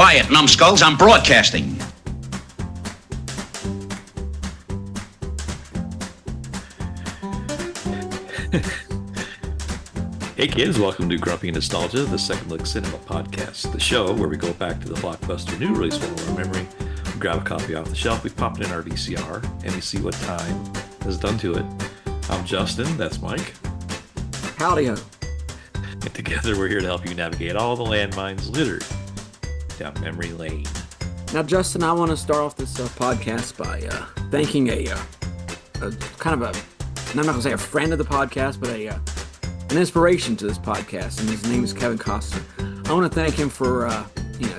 Quiet, numbskulls, I'm broadcasting. Hey kids, welcome to Grumpy Nostalgia, the Second Look Cinema Podcast, the show where we go back to the blockbuster new release film of our memory, we grab a copy off the shelf, we pop it in our VCR, and we see what time has done to it. I'm Justin, that's Mike. Howdy-ho. And together we're here to help you navigate all the landmines littered down memory lane. Now, Justin, I want to start off this podcast by thanking a kind of a, I'm not going to say a friend of the podcast, but an inspiration to this podcast, and his name is Kevin Costner. I want to thank him for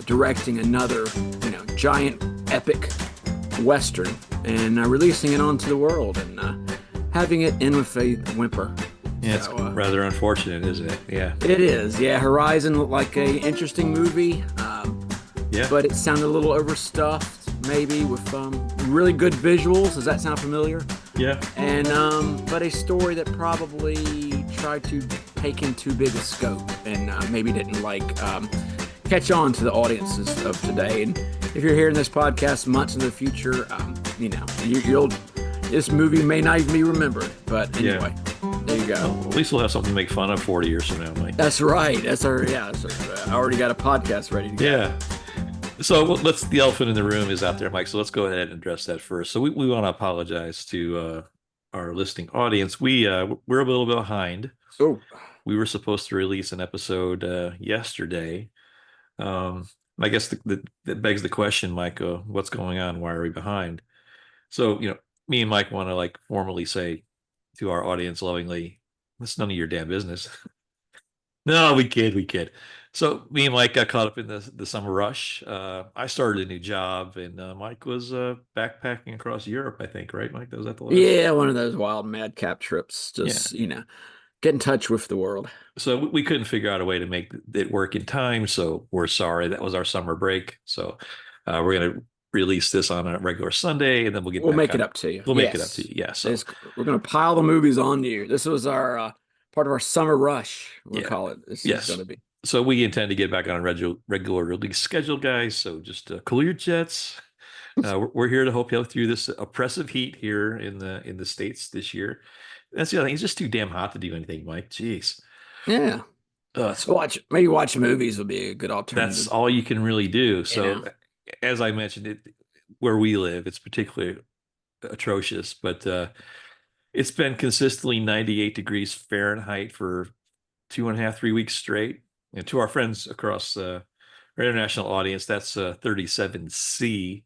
directing another giant epic western and releasing it onto the world and having it end with a whimper. Yeah, it's rather unfortunate, isn't it? Yeah, it is. Yeah, Horizon looked like a interesting movie. Yeah, but it sounded a little overstuffed, maybe with really good visuals. Does that sound familiar? Yeah. And but a story that probably tried to take in too big a scope and maybe didn't catch on to the audiences of today. And if you're hearing this podcast months in the future, this movie may not even be remembered. But anyway, there you go. Well, at least we'll have something to make fun of 40 years from now, Mike. That's right. I already got a podcast ready to go. Yeah. So the elephant in the room is out there, Mike. So let's go ahead and address that first. So we want to apologize to our listening audience. We're a little bit behind. Oh. We were supposed to release an episode yesterday. I guess that begs the question, Mike, what's going on? Why are we behind? So, me and Mike want to formally say to our audience lovingly, it's none of your damn business. No, we kid. So me and Mike got caught up in the summer rush. I started a new job, and Mike was backpacking across Europe, I think, right, Mike? Was that the last? Yeah, one of those wild madcap trips. Just, get in touch with the world. So we couldn't figure out a way to make it work in time, so we're sorry. That was our summer break. So we're going to release this on a regular Sunday, and then we'll make it up to you. We'll make it up to you, yeah. So we're going to pile the movies on you. This was our part of our summer rush, we'll call it. This is going to be. So we intend to get back on a regular release schedule, guys. So just cool your jets. We're here to help you through this oppressive heat here in the States this year. That's the other thing. It's just too damn hot to do anything, Mike. Jeez. Yeah. So watch movies would be a good alternative. That's all you can really do. So as I mentioned, where we live, it's particularly atrocious, but it's been consistently 98 degrees Fahrenheit for 2.5, 3 weeks straight. And to our friends across our international audience, that's 37°C,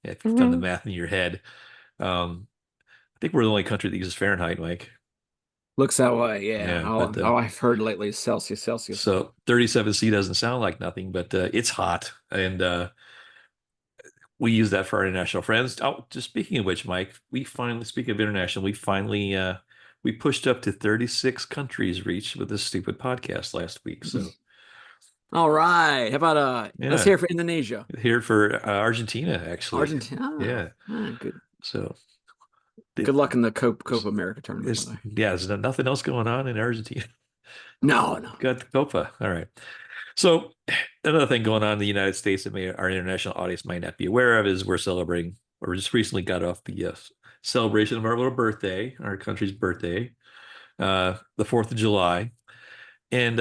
if you've done the math in your head. I think we're the only country that uses Fahrenheit, Mike. Looks that way, yeah. All I've heard lately is Celsius. So 37°C doesn't sound like nothing, but it's hot. And we use that for our international friends. Oh, just speaking of which, Mike, speaking of international, we pushed up to 36 countries reached with this stupid podcast last week. So, all right. How about let's hear for Indonesia. Here for Argentina, actually. Argentina. Yeah. Good. So, good luck in the Copa America tournament. There's nothing else going on in Argentina. No. Got the Copa. All right. So another thing going on in the United States that our international audience might not be aware of is we're celebrating, or just recently got off the celebration of our little birthday, our country's birthday, the 4th of July. And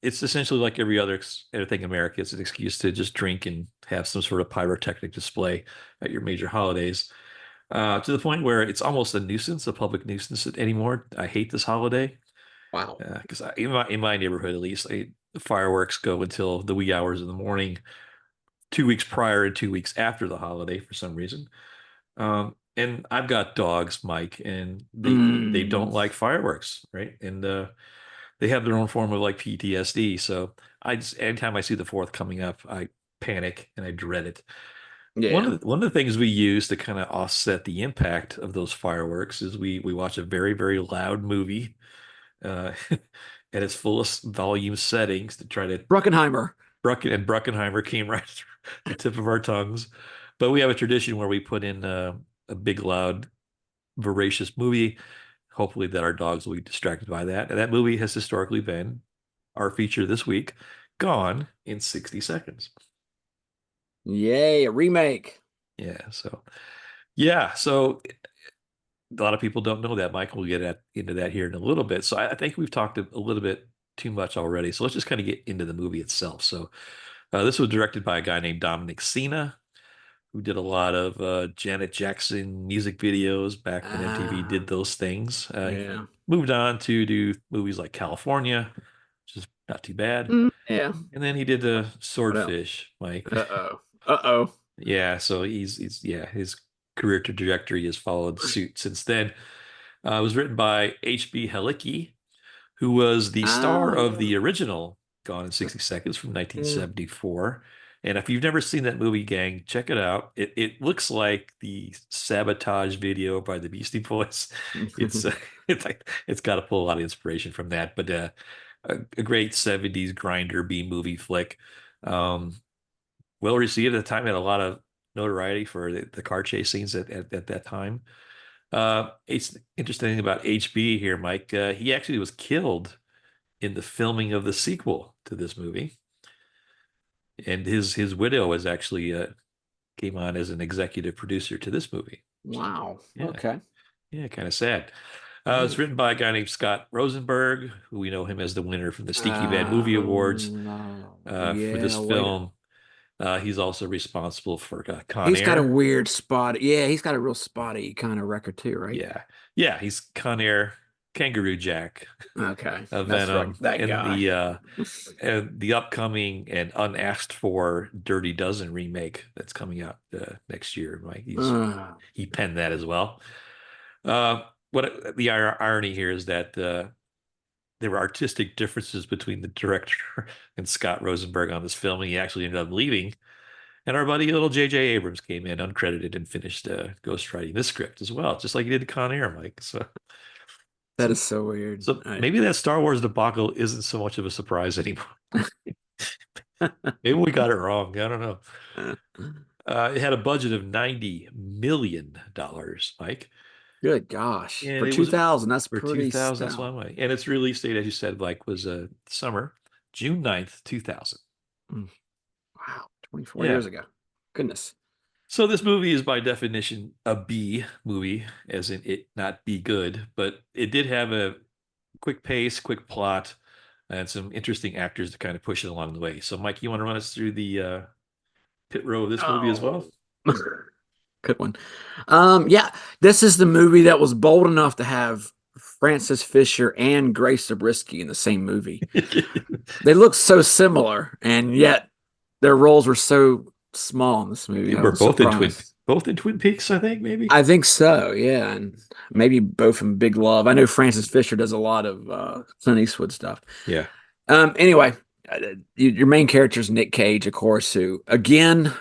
it's essentially like every other thing in America. It's an excuse to just drink and have some sort of pyrotechnic display at your major holidays, to the point where it's almost a nuisance, a public nuisance anymore. I hate this holiday. Wow. Because in my neighborhood, at least, the fireworks go until the wee hours of the morning, 2 weeks prior and 2 weeks after the holiday for some reason. And I've got dogs, Mike, and they don't like fireworks, right? And they have their own form of PTSD. So anytime I see the 4th coming up, I panic and I dread it. Yeah. One of the things we use to kind of offset the impact of those fireworks is we watch a very, very loud movie at its fullest volume settings to try to Bruckenheimer came right through the tip of our tongues. But we have a tradition where we put in a big, loud, voracious movie, hopefully that our dogs will be distracted by that. And that movie has historically been our feature this week, Gone in 60 Seconds. Yay, a remake. Yeah. So a lot of people don't know that. Mike will get into that here in a little bit. So I think we've talked a little bit too much already. So let's just kind of get into the movie itself. So this was directed by a guy named Dominic Sena, who did a lot of Janet Jackson music videos back when MTV did those things. Yeah. Moved on to do movies like California, which is not too bad. Yeah. And then he did the Swordfish, Mike. Uh-oh. Uh-oh. Yeah, so he's his career trajectory has followed suit since then. It was written by H.B. Halicki, who was the star of the original Gone in 60 Seconds from 1974. And if you've never seen that movie, gang, check it out. It looks like the Sabotage video by the Beastie Boys. It's it's got to pull a lot of inspiration from that. But a great 70s grinder B movie flick. Well received at the time, had a lot of notoriety for the car chase scenes at that time. It's interesting about HB here, Mike. He actually was killed in the filming of the sequel to this movie, and his widow was actually came on as an executive producer to this movie. Wow. Yeah. Okay. Yeah, kind of sad. It's written by a guy named Scott Rosenberg, who we know him as the winner from the Stinky Bad Movie Awards for this film. He's also responsible for Con Air. He's got a weird spot. Yeah, he's got a real spotty kind of record too, right? Yeah. Yeah, he's Con Air, Kangaroo Jack. Okay. Venom, That's right. That and guy. the upcoming and unasked for Dirty Dozen remake that's coming out next year. Mike, he penned that as well. What the irony here is that there were artistic differences between the director and Scott Rosenberg on this film, and he actually ended up leaving. And our buddy little J.J. Abrams came in uncredited and finished ghostwriting this script as well, just like he did Con Air, Mike. That is so weird. So maybe that Star Wars debacle isn't so much of a surprise anymore. Maybe we got it wrong. I don't know. It had a budget of $90 million, Mike. Good gosh. And for 2000, that's for pretty 2000, that's one way. And its release date, as you said, like, was summer, June 9th, 2000. Wow, 24 years ago. Goodness. So this movie is by definition a B movie, as in it not be good, but it did have a quick pace, quick plot, and some interesting actors to kind of push it along the way. So, Mike, you want to run us through the pit row of this movie as well? Good one. Yeah, this is the movie that was bold enough to have Frances Fisher and Grace Zabriskie in the same movie. They look so similar, and yet their roles were so small in this movie. We're both in Twin Peaks, I think, maybe. I think so, yeah, and maybe both in Big Love. I know Frances Fisher does a lot of Clint Eastwood stuff. Yeah. Anyway, your main character is Nic Cage, of course, who again.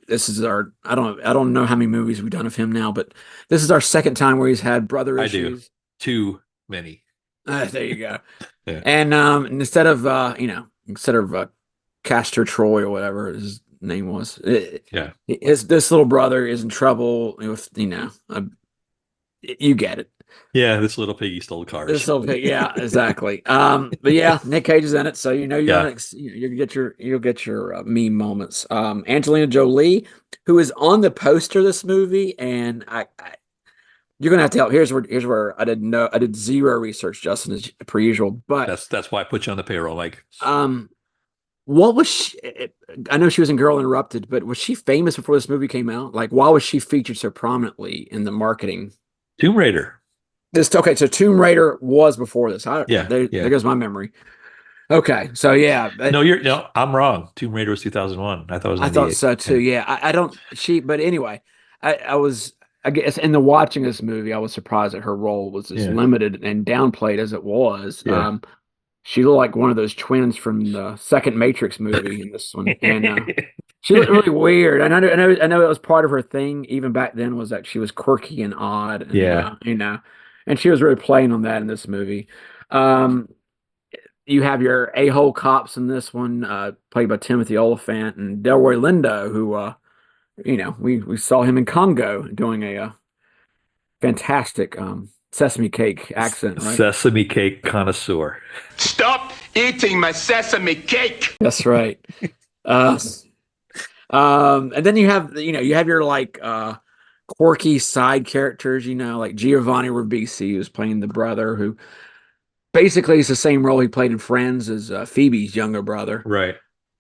This is our I don't know how many movies we've done of him now, but this is our second time where he's had brother issues. I do. Too many. There you go. Yeah. And instead of Castor Troy or whatever his name was, this little brother is in trouble with you get it. Yeah, this little piggy stole cars. This little pig, yeah, exactly. But yeah, Nic Cage is in it, so you'll get your meme moments. Angelina Jolie, who is on the poster of this movie, and you're gonna have to help. Here's where I didn't know. I did zero research, Justin, as per usual. But that's why I put you on the payroll, Mike. What was she? I know she was in Girl Interrupted, but was she famous before this movie came out? Like, why was she featured so prominently in the marketing? Tomb Raider. So Tomb Raider was before this. There goes my memory. Okay, so yeah. No, I'm wrong. Tomb Raider was 2001. I thought it was 98. I thought so too. Yeah, I don't. But anyway, I guess in the watching this movie, I was surprised that her role was as limited and downplayed as it was. Yeah. She looked like one of those twins from the second Matrix movie in this one, and she looked really weird. And I know it was part of her thing even back then, was that she was quirky and odd. And, and she was really playing on that in this movie. You have your a-hole cops in this one, played by Timothy Olyphant, and Delroy Lindo, who we saw him in Congo doing a fantastic sesame cake accent, right? Sesame cake connoisseur. Stop eating my sesame cake. That's right. And then you have your like quirky side characters, like Giovanni Ribisi, who's playing the brother, who basically is the same role he played in Friends as Phoebe's younger brother. Right.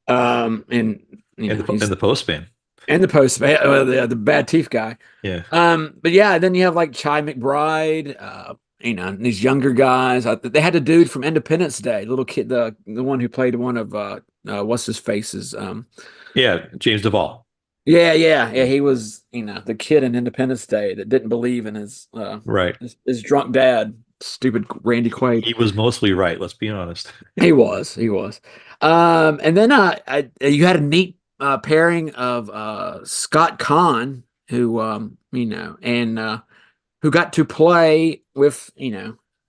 And And the postman. and the the bad teeth guy. Yeah. But yeah, then you have like Chi McBride, these younger guys. They had a dude from Independence Day, little kid, the one who played one of what's his faces. Yeah. James Duvall. Yeah. He was, the kid in Independence Day that didn't believe in Right. his drunk dad, stupid Randy Quaid. He was mostly right. Let's be honest. He was. And then you had a neat pairing of Scott Conn, who and who got to play with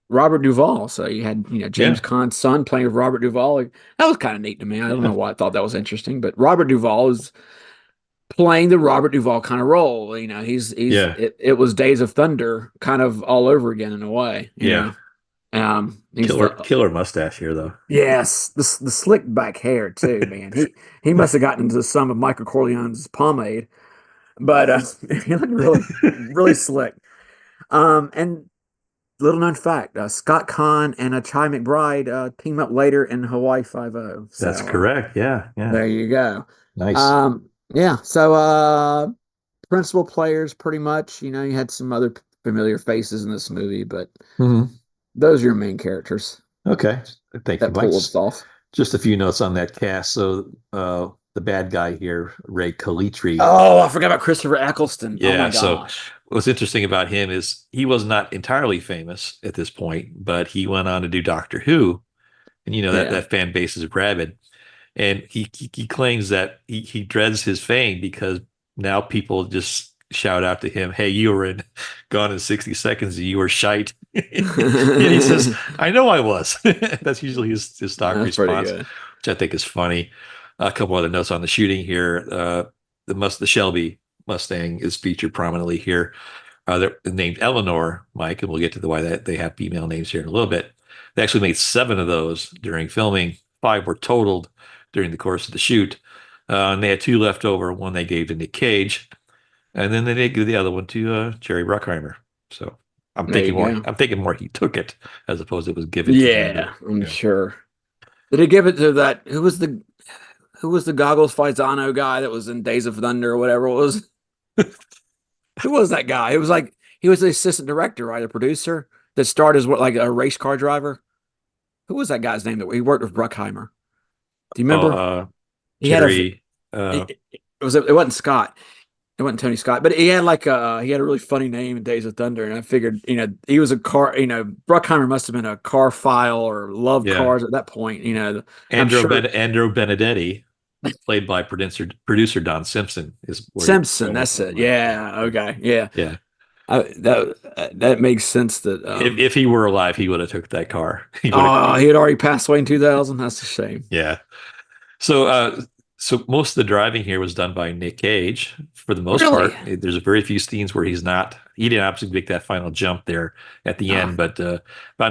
Robert Duvall. So you had James Yeah. Caan's son playing with Robert Duvall. That was kind of neat to me. I don't know why I thought that was interesting, but Robert Duvall is playing the Robert Duvall kind of role. Yeah. It was Days of Thunder kind of all over again in a way. Yeah. He's Killer mustache here, though. yes, the slick back hair too, man. He must have gotten into some of Michael Corleone's pomade, but he looked really slick. And little known fact, Scott Conn and Chi McBride team up later in Hawaii Five-0. That's correct. Yeah. Yeah. There you go. Nice. Yeah. So principal players, pretty much. You had some other familiar faces in this movie, but Mhm. those are your main characters Okay. Thank you, that Mike. pull us off. Just a few notes on that cast. So the bad guy here, Ray Calitri. Oh, I forgot about Christopher Eccleston. Oh Yeah. my So gosh. what's interesting about him is he was not entirely famous at this point, but he went on to do Doctor Who, and that fan base is rabid. And he claims that he dreads his fame because now people just shout out to him, "Hey, you were in Gone in 60 Seconds, and you were shite." And he says, "I know I was." That's usually his stock That's pretty response, good. which I think is funny. A couple other notes on the shooting here. The Shelby Mustang is featured prominently here. They're named Eleanor, Mike, and we'll get to why that they have female names here in a little bit. They actually made 7 of those during filming. 5 were totaled during the course of the shoot. And they had 2 left over. One they gave to Nic Cage, and then they gave the other one to Jerry Bruckheimer. So I'm There thinking you more. go. I'm thinking more he took it as opposed to it was given. to Yeah, him. I'm sure. Did he give it to that? Who was the goggles Faisano guy that was in Days of Thunder or whatever it was? Who was that guy? It was like he was the assistant director, right? A producer that starred as like a race car driver. Who was that guy's name that he worked with Bruckheimer? Do you remember? He had Jerry. it wasn't Scott. It wasn't Tony Scott, but he had he had a really funny name in Days of Thunder, and I figured he was a car. Bruckheimer must have been a car file or loved cars at that point. Andrew Benedetti, played by producer Don Simpson, is where Simpson. That's it. Yeah. Okay. Yeah. Yeah. That makes sense. That If he were alive, he would have took that car. He he had already passed away in 2000. That's a shame. Yeah. So most of the driving here was done by Nic Cage for the most Really? part. There's a very few scenes where he didn't absolutely make that final jump there at the end, but about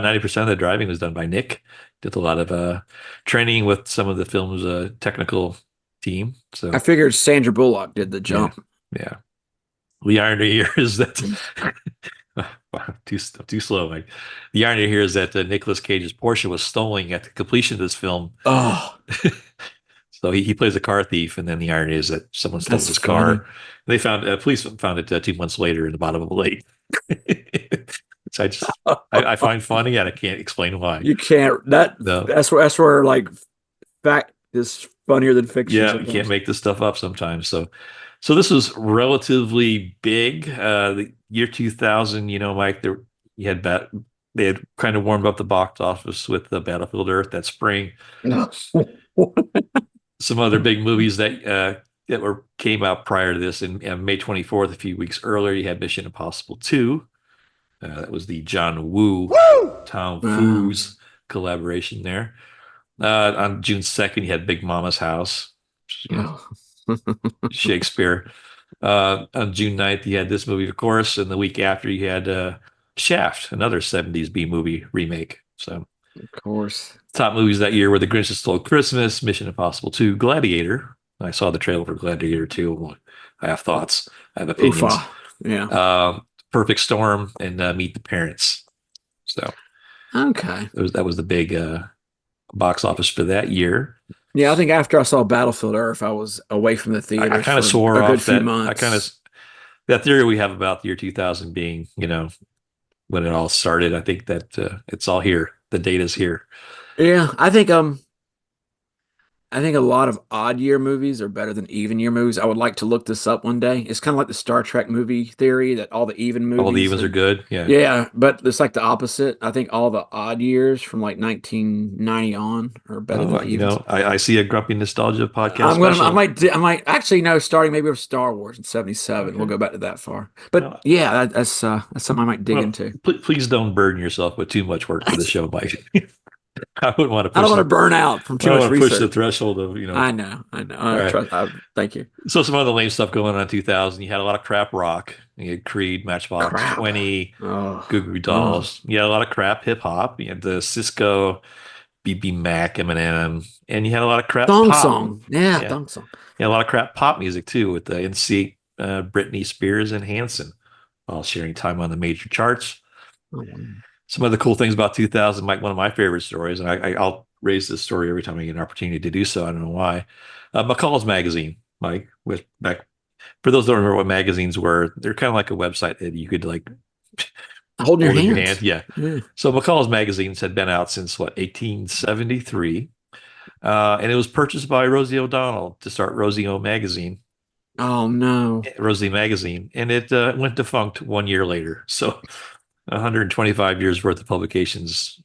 90% of the driving was done by Nick. Did a lot of training with some of the film's technical team. So I figured Sandra Bullock did the jump. Yeah. The irony here is that too slow, Mike. The irony here is that Nicolas Cage's Porsche was stolen at the completion of this film. Oh, So he plays a car thief, and then the irony is that someone stole That's his funny. car. They police found it 2 months later in the bottom of a lake. Which I find funny, and I can't explain why. you can't. No. That's where like fact is funnier than fiction. Yeah, you sometimes. can't make this stuff up sometimes. So this was relatively big. The year 2000, Mike, they had kind of warmed up the box office with the Battlefield Earth that spring. Some other big movies that came out prior to this. In May 24th, a few weeks earlier, you had Mission Impossible 2. That was the John Woo, Tom Cruise collaboration there. On June 2nd, you had Big Mama's House, Shakespeare. On June 9th, you had this movie, of course, and the week after, you had Shaft, another 70s B movie remake. So, of course. top movies that year were The Grinch Who Stole Christmas, Mission Impossible 2, Gladiator, I saw the trailer for Gladiator 2. I have thoughts. I have opinions. Oofa. Yeah. Perfect Storm and Meet the Parents. So Okay. that was the big box office for that year. Yeah, I think after I saw Battlefield Earth, I was away from the I theaters kind for of swore a good off few that. I kind of months. that theory we have about the year 2000 being, when it all started. I think that it's all here. The data's here. Yeah, I think a lot of odd year movies are better than even year movies. I would like to look this up one day. It's kind of like the Star Trek movie theory that all the even All the movies evens are are, good. Yeah. yeah, but it's like the opposite. I think all the odd years from like 1990 on are better Oh, than evens. I see a grumpy nostalgia podcast I special. might, I might actually know starting maybe with Star Wars in '77. We'll Okay. go back to that far. But Well, yeah, that's something I might dig well, into. please don't burden yourself with too much work for the show, Mike. I wouldn't want to I don't push want to the burn out from I too don't much want to push the research. threshold of, I know, I know. All I right. trust. Thank you. So some other lame stuff going on in 2000. You had a lot of crap rock. You had Creed, Matchbox Crap. 20, Oh, Goo Goo oh. Dolls. You had a lot of crap hip hop. You had the Cisco, BB Mac, Eminem, and you had a lot of crap Thong pop. song. Yeah, Yeah, thong song. you had a lot of crap pop music too, with the NSYNC, Britney Spears, and Hanson, all sharing time on the major charts. Oh, Some of the cool things about 2000, Mike, one of my favorite stories, and I'll raise this story every time I get an opportunity to do so. I don't know why. McCall's Magazine, Mike, was back. For those who don't remember what magazines were, they're kind of like a website that you could like holding your hold in your hands. hand. Yeah. Yeah. So McCall's Magazines had been out since what, 1873. And it was purchased by Rosie O'Donnell to start Rosie O Magazine, Oh no. Rosie Magazine, and it went defunct 1 year later. So 125 years worth of publications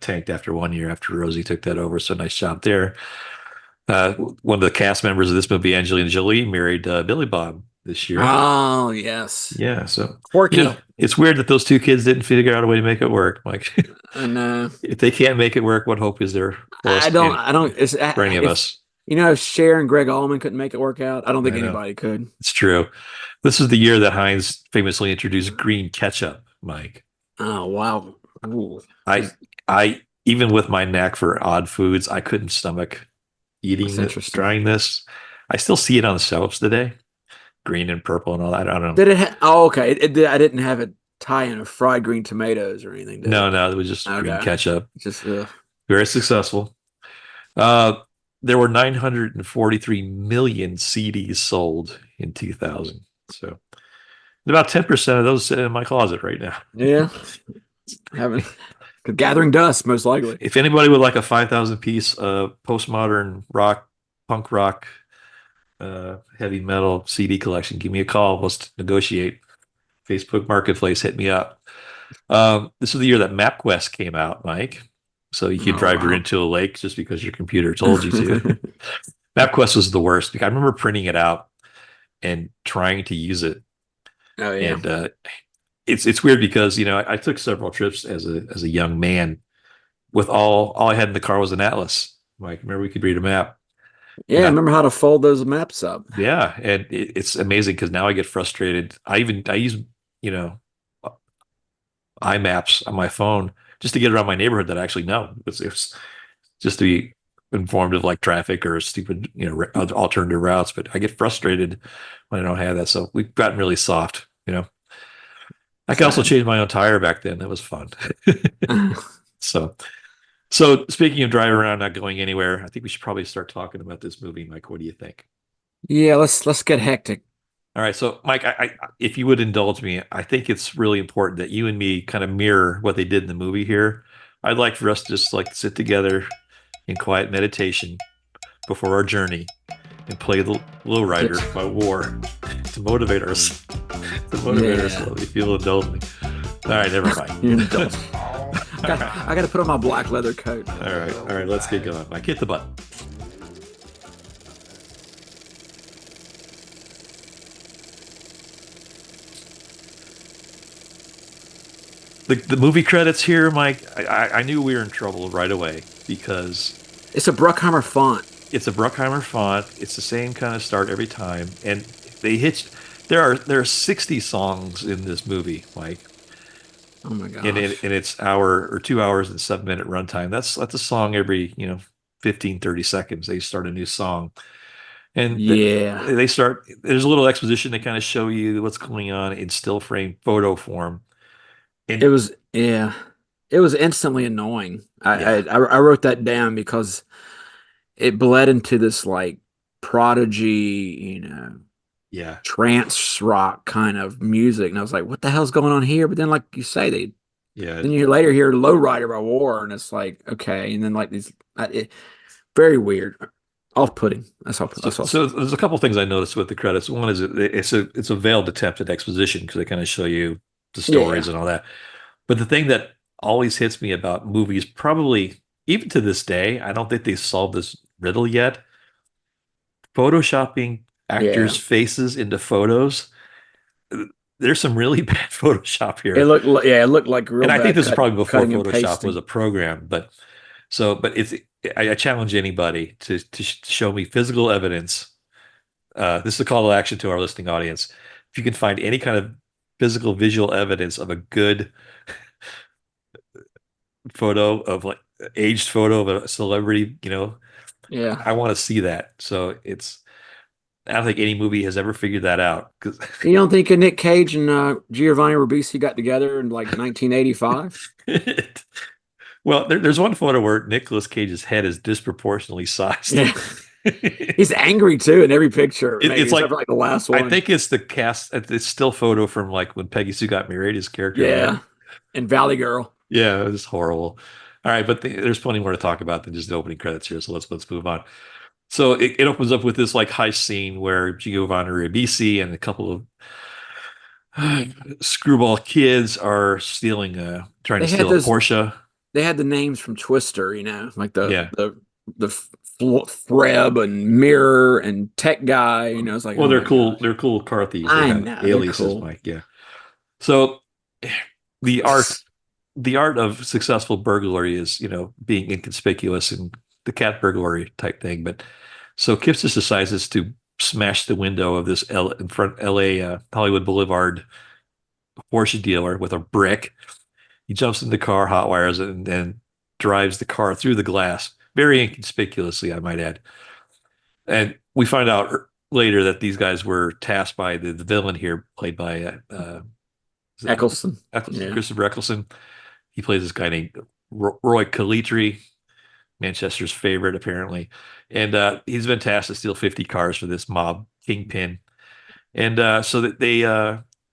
tanked after 1 year after Rosie took that over. So nice job there. One of the cast members of this movie, Angelina Jolie, married Billy Bob this year. Oh yes. Yeah, so Quirky. it's weird that those two kids didn't figure out a way to make it work. Like, And if they can't make it work, what hope is there for us? I don't. It's For any of if us. if Cher and Greg Allman couldn't make it work out, I don't think I know. anybody could. It's true. This is the year that Heinz famously introduced green ketchup, Mike. Oh wow. Ooh. I even with my knack for odd foods, I couldn't stomach eating That's this, interesting. trying this. I still see it on the shelves today, green and purple and all that. I don't know. Did it? Oh, okay. I didn't have it tie in of fried green tomatoes or anything. Did No, it? no, it was just green Okay. ketchup. Just Very successful. There were 943 million CDs sold in 2000. So about 10% of those sit in my closet right now. yeah. Having gathering dust most likely. If anybody would like a 5,000 piece postmodern rock, punk rock, heavy metal CD collection, give me a call. Let's negotiate. Facebook Marketplace, hit me up. This is the year that MapQuest came out, Mike. So you could drive her into a lake just because your computer told you to. MapQuest was the worst. I remember printing it out and trying to use it. Oh yeah. And it's weird because I took several trips as a young man. With all I had in the car was an atlas. Like, remember, we could read a map. Yeah, I remember how to fold those maps up. Yeah, and it's amazing because now I get frustrated. I use iMaps on my phone just to get around my neighborhood that I actually know. It's just to be informed of like traffic or stupid alternative routes. But I get frustrated when I don't have that. So we've gotten really soft. I could also change my own tire back then. That was fun. So speaking of driving around, not going anywhere, I think we should probably start talking about this movie, Mike. What do you think? Yeah, let's get hectic. All right, so Mike, if you would indulge me, I think it's really important that you and me kind of mirror what they did in the movie here. I'd like for us to just like sit together in quiet meditation before our journey and play the Lowrider by War to motivate us. If you'll indulge me. All right, never mind. You're an adult. I got to put on my black leather coat. All right, let's get going. Mike, hit the button. The movie credits here, Mike, I knew we were in trouble right away because it's a Bruckheimer font. It's a Bruckheimer font. It's the same kind of start every time, and they hitched. There are 60 songs in this movie, Mike. Oh my gosh! And it's hour or 2 hours and 7 minute runtime. That's a song every 15, 30 seconds. They start a new song, And Yeah. there's a little exposition to kind of show you what's going on in still frame photo form. It And was, yeah, it was instantly annoying. yeah, I wrote that down because it bled into this like prodigy, yeah, trance rock kind of music, and I was like, "What the hell's going on here?" But then, like you say, yeah. then you later hear "Lowrider" by War, and it's like, okay, and then like these, very weird, off-putting. That's all. So, That's all. so there's a couple things I noticed with the credits. One is it's a veiled attempt at exposition because they kind of show you the Yeah, stories and all that. But the thing that always hits me about movies, probably even to this day, I don't think they solved this riddle yet. Photoshopping yeah. actors' faces into photos. There's some really bad Photoshop It here. looked, yeah, it looked like real And I think bad this is probably before cutting and Photoshop was pasting. a program, but I challenge anybody to show me physical evidence. This is a call to action to our listening audience. If you can find any kind of physical visual evidence of a good photo of like aged photo of a celebrity, Yeah. I want to see that. So I don't think any movie has ever figured that out because You don't think Nick Cage and Giovanni Ribisi got together in like 1985? well, there's one photo where Nicolas Cage's head is disproportionately sized. Yeah. He's angry too in every picture, maybe It's except like for like the last I one. think it's the cast. It's still photo from like when Peggy Sue got married. His character in that. Yeah. And Valley Girl. Yeah, it was horrible. All right, but there's plenty more to talk about than just the opening credits here. So let's move on. So it opens up with this like heist scene where Giovanni Ribisi and a couple of screwball kids are trying to They had steal a those. Porsche. They had the names from Twister, like Yeah. the Threb and Mirror and Tech Guy. It's like, Well, oh they're my cool. gosh. They're cool car thieves. They I have know they're aliases, cool. Mike. Yeah. So the art the art of successful burglary is, being inconspicuous and the cat burglary type thing. But so Kipps just decides to smash the window of this in front LA Hollywood Boulevard Porsche dealer with a brick. He jumps in the car, hot wires it, and then drives the car through the glass, very inconspicuously, I might add. And we find out later that these guys were tasked by the villain here, played by Eccleston. Eccleston, Yeah. Christopher Eccleston. He plays this guy named Roy Calitri, Manchester's favorite, apparently. And he's been tasked to steal 50 cars for this mob kingpin. And so that they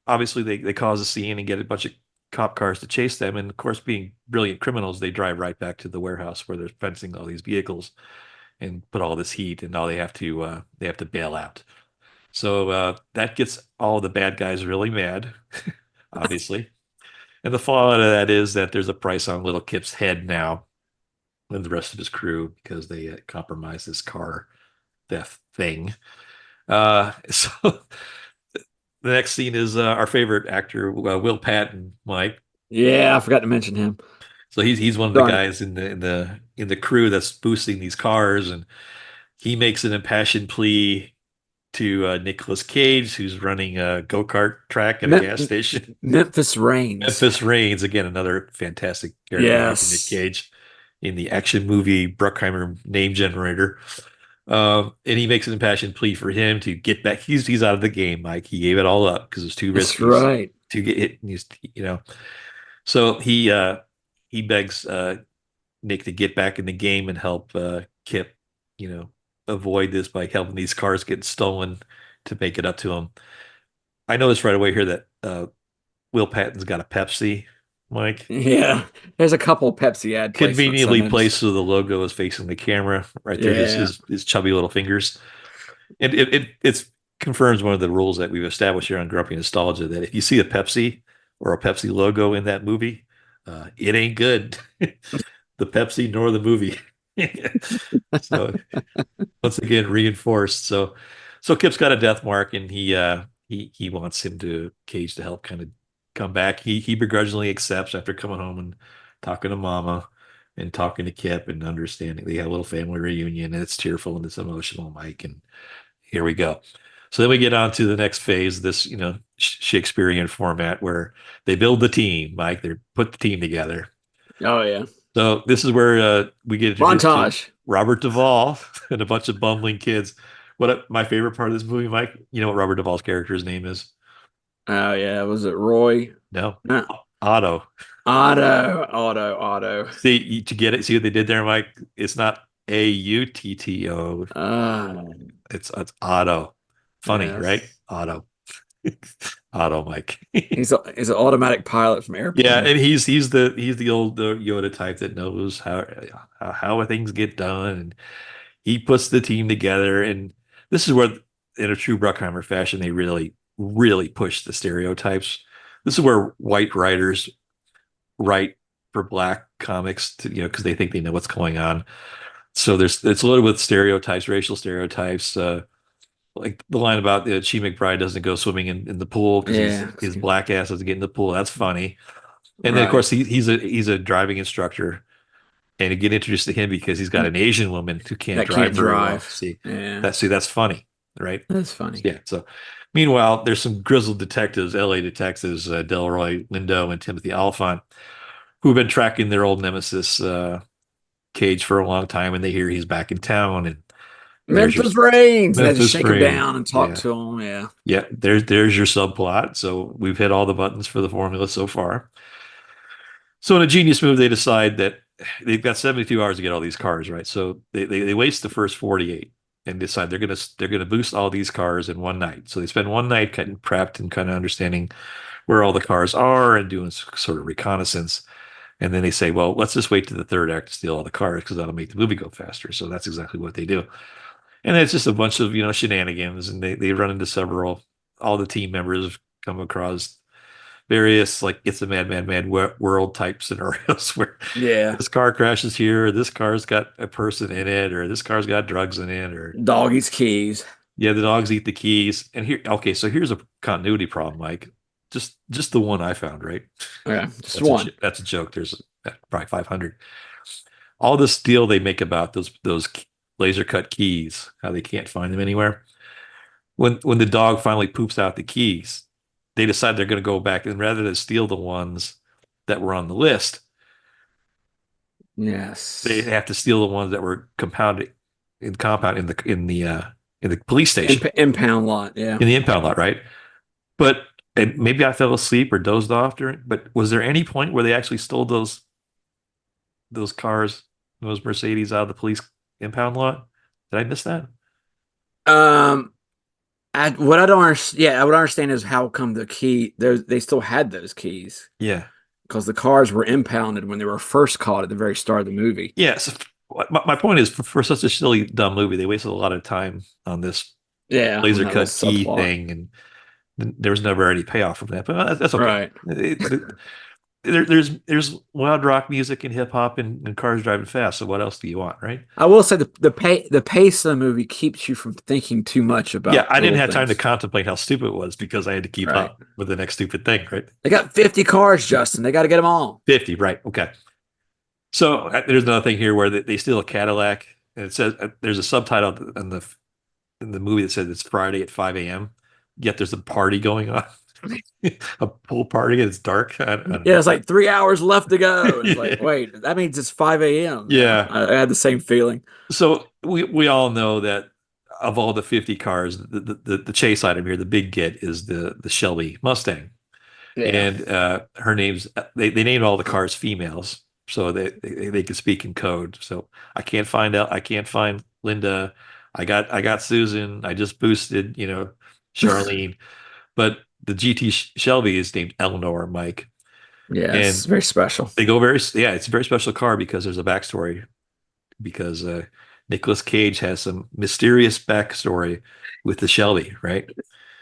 obviously they cause a scene and get a bunch of cop cars to chase them. And of course, being brilliant criminals, they drive right back to the warehouse where they're fencing all these vehicles and put all this heat. And now they have to bail out. So that gets all the bad guys really mad, obviously. And the fallout of that is that there's a price on little Kip's head now and the rest of his crew because they compromised this car theft thing. So the next scene is our favorite actor, Will Patton, Mike. Yeah, I forgot to mention him. So he's one of the Darn it. guys in the crew that's boosting these cars, and he makes an impassioned plea to Nicolas Cage, who's running a go-kart track at a gas station. Memphis Reigns. Memphis Reigns, again, another fantastic character from Nick Yes. Cage in the action movie Bruckheimer name generator. And he makes an impassioned plea for him to get back. He's out of the game, Mike. He gave it all up because it's too That's risky right. to get hit. So he begs Nick to get back in the game and help Kip, avoid this by helping these cars get stolen to make it up to him. I noticed right away here that Will Patton's got a Pepsi, Mike. Yeah. There's a couple Pepsi ad placements I Conveniently noticed. placed so the logo is facing the camera right there. Yeah. His chubby little fingers. And it confirms one of the rules that we've established here on Grumpy Nostalgia that if you see a Pepsi or a Pepsi logo in that movie, it ain't good. The Pepsi nor the movie. So once again reinforced. So Kip's got a death mark, and he wants Cage to help kind of come back. He begrudgingly accepts after coming home and talking to Mama and talking to Kip and understanding they had a little family reunion, and it's tearful and it's emotional, Mike. And here we go. So then we get on to the next phase, this Shakespearean format where they build the team, Mike. They put the team together. Oh yeah. So this is where we get introduced to Montage. Robert Duvall and a bunch of bumbling kids My favorite part of this movie, Mike, you know what Robert Duvall's character's name is? Oh yeah, was it Roy? No, No. Otto. Otto. To get it, see what they did there, Mike? It's not Autto. Uh, It's Otto. Funny, right? yes. Otto. Otto, Mike. He's an automatic pilot from Yeah, Airplane. and he's the old Yoda type that knows how things get done, and he puts the team together. And this is where, in a true Bruckheimer fashion, they really push the stereotypes. This is where white writers write for black comics to, because they think they know what's going on. So it's loaded with stereotypes, racial stereotypes. Like the line about Chi McBride doesn't go swimming in the pool because Yeah. his black ass doesn't get in the pool. That's funny. And then of Right. course he's a driving instructor, and you get introduced to him because he's got an Asian woman who can't That drive can't very well. drive. See, Yeah. that's funny, right? That's funny. Yeah. So meanwhile, there's some grizzled detectives, LA detectives, Delroy Lindo and Timothy Oliphant, who've been tracking their old nemesis Cage for a long time, and they hear he's back in town, and there's your Memphis Reigns. They had to Memphis shake him Rain. down and talk Yeah. to him. Yeah. Yeah, there's your subplot. So we've hit all the buttons for the formula so far. So in a genius move, they decide that they've got 72 hours to get all these cars, right? So they waste the first 48 and decide they're gonna boost all these cars in one night. So they spend one night getting prepped and kind of understanding where all the cars are and doing sort of reconnaissance. And then they say, well, let's just wait to the third act to steal all the cars because that'll make the movie go faster. So that's exactly what they do. And it's just a bunch of, shenanigans, and they run into all the team members come across various, like, it's a mad world type scenarios where Yeah. this car crashes here, or this car's got a person in it, or this car's got drugs in it, or Doggy's keys. yeah, the dogs eat the keys. And okay, so here's a continuity problem, Mike. Just the one I found, right? Yeah. Just That's one. that's a joke. There's probably 500. All this deal they make about those laser cut keys, how they can't find them anywhere. When the dog finally poops out the keys, they decide they're going to go back, and rather than steal the ones that were on the list, Yes. they have to steal the ones that were compounded in the police station, Impound lot. Yeah. in the impound lot, right? But and maybe I fell asleep or dozed off during. But was there any point where they actually stole those cars, those Mercedes, out of the police impound lot? Did I miss that? What I don't understand, yeah, I would understand is how come they still had those keys Yeah. because the cars were impounded when they were first caught at the very start of the movie. Yeah. So my point is, for such a silly, dumb movie, they wasted a lot of time on this Yeah, laser on that cut little key subplot. thing, and there was never any payoff from that. But that's okay. Right. There's loud rock music and hip hop and cars driving fast. So what else do you want, right? I will say the pace of the movie keeps you from thinking too much about. Yeah, I didn't have little time to things. contemplate how stupid it was because I had to keep Right. up with the next stupid thing, right? They got 50 cars, Justin. They got to get them all. 50, right? Okay. So there's another thing here where they steal a Cadillac, and it says there's a subtitle in the movie that says it's Friday at 5 a.m. Yet there's a party going on, a pool party, and it's dark. I don't Yeah, know. it's like 3 hours left to go. It's like, Yeah. wait, that means it's 5 a.m. Yeah. I had the same feeling. So we all know that of all the 50 cars, the chase item here, the big get is the Shelby Mustang. Yeah. And her name's they named all the cars females, so they could speak in code. So I can't find Linda. I got Susan. I just boosted, Charlene, but the GT Shelby is named Eleanor, Mike. Yeah, And it's very special. It's a very special car because there's a backstory. Because Nicolas Cage has some mysterious backstory with the Shelby, right?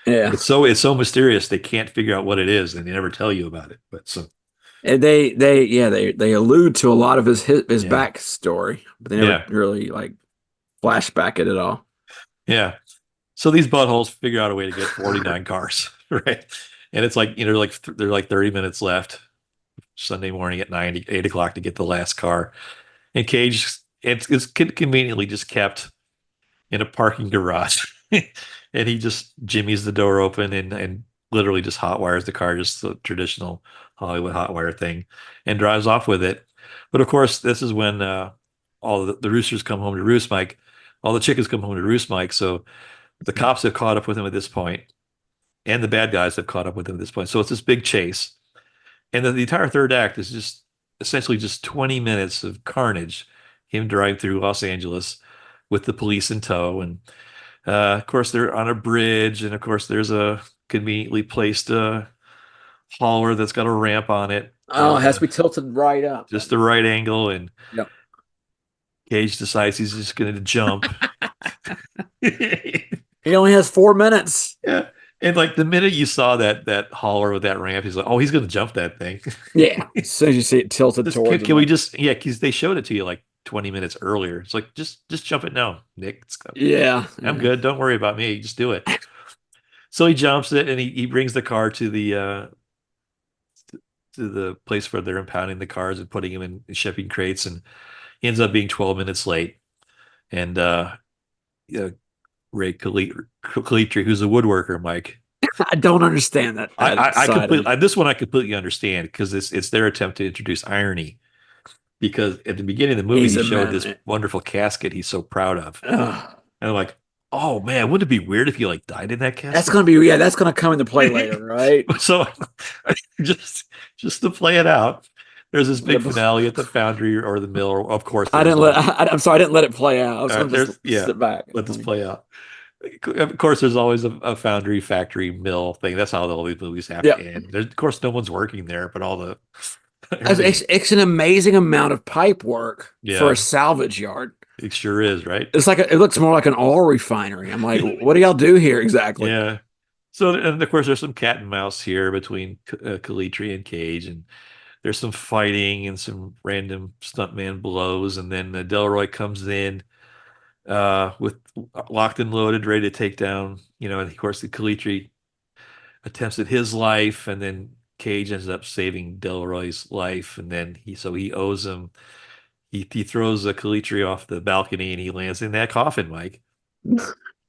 Yeah. It's so mysterious they can't figure out what it is, and they never tell you about it. But so And they allude to a lot of his Yeah. backstory, but they never really like flashback it at all. yeah. So these buttholes figure out a way to get 49 cars, right? And it's like, they're like 30 minutes left Sunday morning at 8 o'clock to get the last car. And Cage, it's conveniently just kept in a parking garage. And he just jimmies the door open and literally just hot wires the car, just the traditional Hollywood hot wire thing, and drives off with it. But of course, this is when all the roosters come home to roost, Mike. all the chickens come home to roost, Mike. So the cops have caught up with him at this point, and the bad guys have caught up with him at this point. So it's this big chase. And the entire third act is just essentially just 20 minutes of carnage, him driving through Los Angeles with the police in tow. And of course, they're on a bridge. And of course, there's a conveniently placed hauler that's got a ramp on it. Oh, it has to be tilted right up. Just the right angle. And Yep. Cage decides he's just going to jump. He only has 4 minutes. Yeah. And like the minute you saw that hauler with that ramp, he's like, oh, he's going to jump that thing. Yeah. As soon as you see it tilted towards can we just, yeah, because they showed it to you like 20 minutes earlier. It's like, just jump it now, Nick. Yeah. I'm good. Don't worry about me. Just do it. So he jumps it and he brings the car to the place where they're impounding the cars and putting them in shipping crates, and he ends up being 12 minutes late. And Ray Calitri, who's a woodworker, Mike. I don't understand that. I completely, this one I completely understand, because it's their attempt to introduce irony. Because at the beginning of the movie, he showed this wonderful casket he's so proud of. Ugh. And I'm like, oh man, wouldn't it be weird if he like died in that casket? That's gonna come into play later, right? So just to play it out, there's this big finale at the foundry or the mill. Of course, I'm sorry, I didn't let it play out. I was gonna just sit back. Let this play out. Of course, there's always a foundry, factory, mill thing. That's how all these movies have to end. Of course, no one's working there, but all the it's an amazing amount of pipe work for a salvage yard. It sure is, right? It's like it looks more like an oil refinery. I'm like, what do y'all do here exactly? Yeah. So, and of course, there's some cat and mouse here between Calitri and Cage, and there's some fighting and some random stuntman blows, and then Delroy comes in with locked and loaded, ready to take down. And of course, the Calitri attempts at his life, and then Cage ends up saving Delroy's life, and then he owes him. He throws a Calitri off the balcony, and he lands in that coffin, Mike.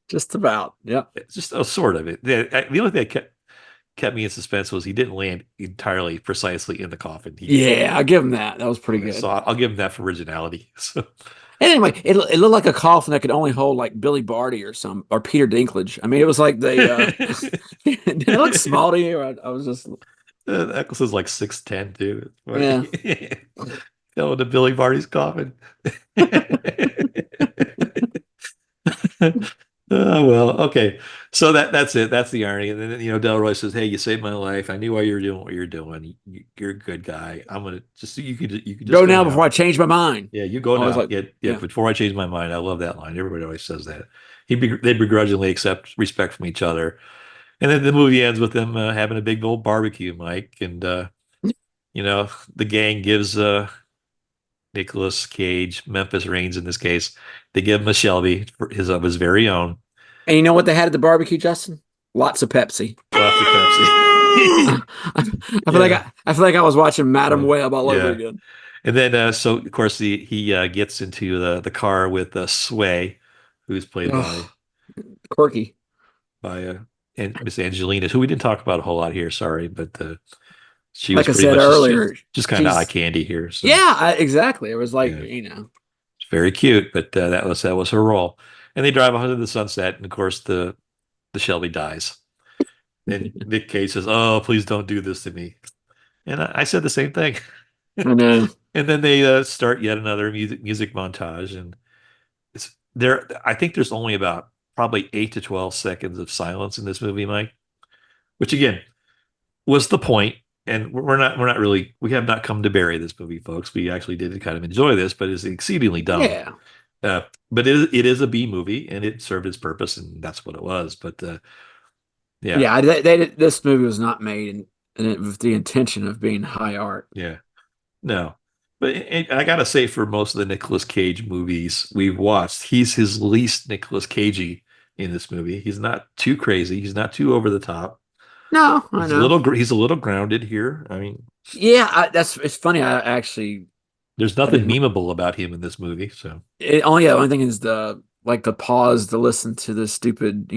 Just about, yeah. It's just sort of it. The only thing that kept me in suspense was he didn't land entirely precisely in the coffin. I'll give him that. That was pretty good. So I'll give him that for originality. So. Anyway, it looked like a coffin that could only hold like Billy Barty or Peter Dinklage. I mean, it was like they. Did it look small to you? I was just. Eccles is like 6'10", too. Yeah. Going to Billy Barty's coffin. Well, okay. So that's it. That's the irony. And then Delroy says, "Hey, you saved my life. I knew why you were doing what you're doing. You're a good guy. I'm gonna just you could just go now before I change my mind." Yeah, you go now. Before I change my mind. I love that line. Everybody always says that. They begrudgingly accept respect from each other, and then the movie ends with them having a big old barbecue, Mike, and the gang gives Nicolas Cage, Memphis Reigns in this case, they give him a Shelby of his very own. And you know what they had at the barbecue, Justin? Lots of Pepsi. Lots of Pepsi. I feel like I was watching Madam Web all over again. And then, so of course, he gets into the car with Sway, who's played by Quirky, by Miss Angelina, who we didn't talk about a whole lot here. Sorry, but she like was I said earlier, just kind of eye candy here. So. Yeah, exactly. It was like it's very cute, but that was her role. And they drive off into the sunset, and of course the Shelby dies. And Nic Cage says, "Oh, please don't do this to me." And I said the same thing. I know. And then they start yet another music montage, and it's there. I think there's only about probably 8 to 12 seconds of silence in this movie, Mike, which again was the point. And we have not come to bury this movie, folks. We actually did kind of enjoy this, but it's exceedingly dumb. Yeah. But it is a B movie, and it served its purpose, and that's what it was. But this movie was not made with the intention of being high art. Yeah, no. But I gotta say, for most of the Nicolas Cage movies we've watched, he's his least Nicolas Cagey in this movie. He's not too crazy. He's not too over the top. No, I know. He's a little grounded here. I mean, it's funny. There's nothing memeable about him in this movie. So the only thing is the pause to listen to the stupid,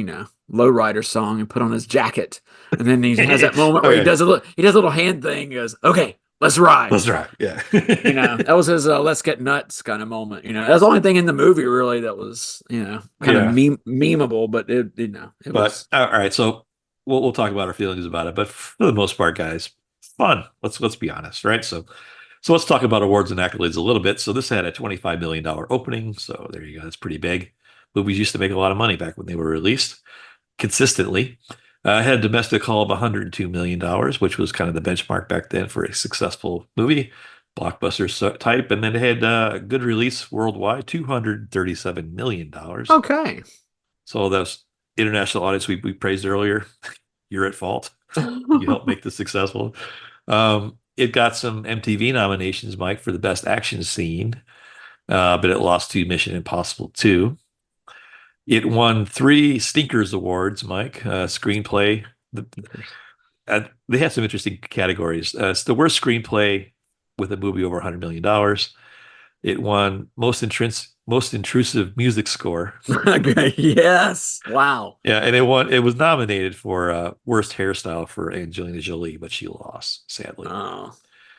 lowrider song and put on his jacket, and then he has that moment where he does a little hand thing. He goes, "Okay, let's ride. That's right. Yeah. That was his let's get nuts kind of moment. That's the only thing in the movie really that was, kind of memeable, but it But was. all right, so we'll talk about our feelings about it. But for the most part, guys, fun. Let's be honest, right? So let's talk about awards and accolades a little bit. So this had a $25 million opening. So there you go. That's pretty big. Movies used to make a lot of money back when they were released consistently. Had a domestic haul of $102 million, which was kind of the benchmark back then for a successful movie, blockbuster type. And then it had a good release worldwide, $237 million. Okay. So those international audience we praised earlier, you're at fault. You helped make this successful. It got some MTV nominations, Mike, for the best action scene, but it lost to Mission Impossible 2. It won 3 Stinkers Awards, Mike. Screenplay. They had some interesting categories. It's the worst screenplay with a movie over $100 million. It won most intrusive music score. Okay. Yes. Wow. Yeah, and it was nominated for worst hairstyle for Angelina Jolie, but she lost, sadly. Oh.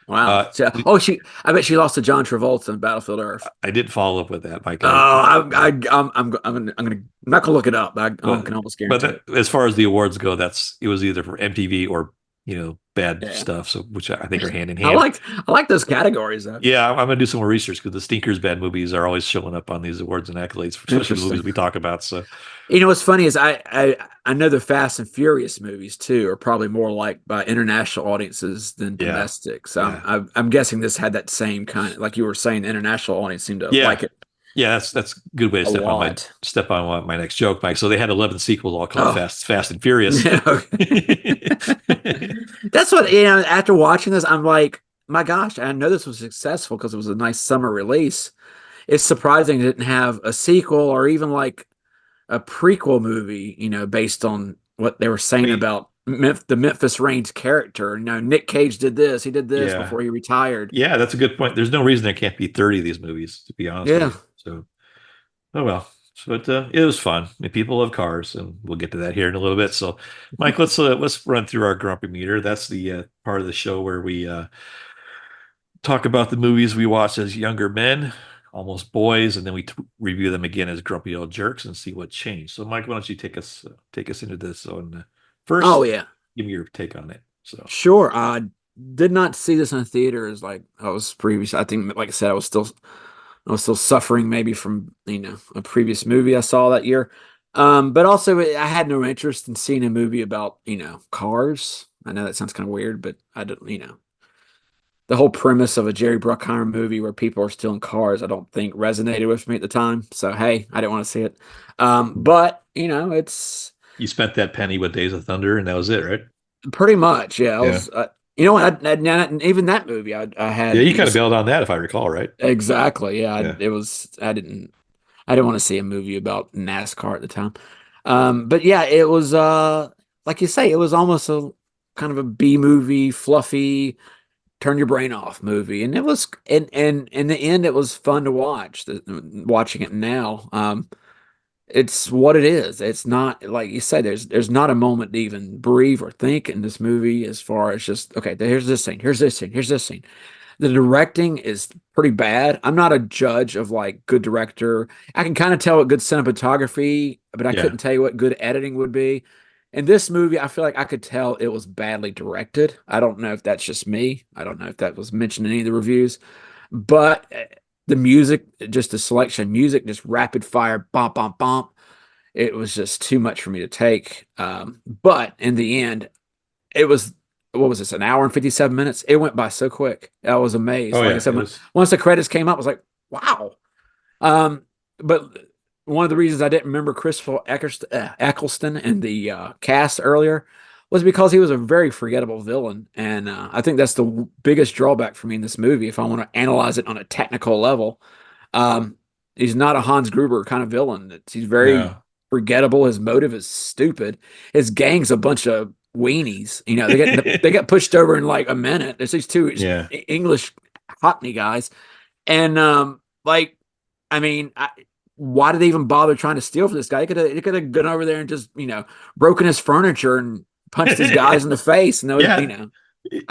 Wow. I bet she lost to John Travolta in Battlefield Earth. I didn't follow up with that, Mike. I'm not gonna look it up. I can almost guarantee it. As far as the awards go, it was either for MTV or bad stuff. So which I think are hand in hand. I like those categories though. Yeah, I'm gonna do some more research because the stinkers bad movies are always showing up on these awards and accolades, especially the movies we talk about. So what's funny is I know the Fast and Furious movies too are probably more liked by international audiences than domestic. So I'm guessing this had that same kind of, like you were saying, the international audience seemed to like it. Yeah, that's a good way to step on my next joke, Mike. So they had 11 sequels, all called Fast and Furious. That's what after watching this, I'm like, my gosh, I know this was successful because it was a nice summer release. It's surprising it didn't have a sequel or even like a prequel movie, based on what they were saying about the Memphis Reigns character. Nic Cage did this. He did this before he retired. Yeah, that's a good point. There's no reason there can't be 30 of these movies, to be honest with you. So, oh well. But it was fun. I mean, people love cars, and we'll get to that here in a little bit. So, Mike, let's run through our grumpy meter. That's the part of the show where we talk about the movies we watched as younger men, almost boys, and then we review them again as grumpy old jerks and see what changed. So, Mike, why don't you take us into this on first? Oh yeah, give me your take on it. So sure. I did not see this in a theater as like I was previous. I think, like I said, I was still suffering maybe from a previous movie I saw that year. But also I had no interest in seeing a movie about cars. I know that sounds kind of weird, but I don't the whole premise of a Jerry Bruckheimer movie where people are stealing cars, I don't think resonated with me at the time. So, hey, I didn't want to see it. But, it's... You spent that penny with Days of Thunder, and that was it, right? Pretty much, yeah. I was, even that movie I had... Yeah, you kind of bailed on that, if I recall, right? Exactly, yeah. It was... I didn't want to see a movie about NASCAR at the time. But, yeah, it was, like you say, it was almost a kind of a B-movie, fluffy... turn your brain off movie, and it was and in the end it was fun to watch. Watching it now, it's what it is. It's not like you say. There's not a moment to even breathe or think in this movie as far as just okay. Here's this scene. Here's this scene. Here's this scene. The directing is pretty bad. I'm not a judge of like good director. I can kind of tell what good cinematography, but I couldn't tell you what good editing would be. In this movie, I feel like I could tell it was badly directed. I don't know if that's just me. I don't know if that was mentioned in any of the reviews. But the music, just the selection of music, just rapid fire, bump, bump, bump. It was just too much for me to take. But in the end, it was, what was this, an hour and 57 minutes? It went by so quick. I was amazed. Oh, like I said, once the credits came up, I was like, wow. But one of the reasons I didn't remember Christopher Eccleston in the cast earlier was because he was a very forgettable villain. And I think that's the biggest drawback for me in this movie, if I want to analyze it on a technical level. He's not a Hans Gruber kind of villain. He's very forgettable. His motive is stupid. His gang's a bunch of weenies. They get pushed over in like a minute. There's these two English Hockney guys. And why did they even bother trying to steal from this guy? He could have gone over there and just, broken his furniture and punched his guys in the face. And I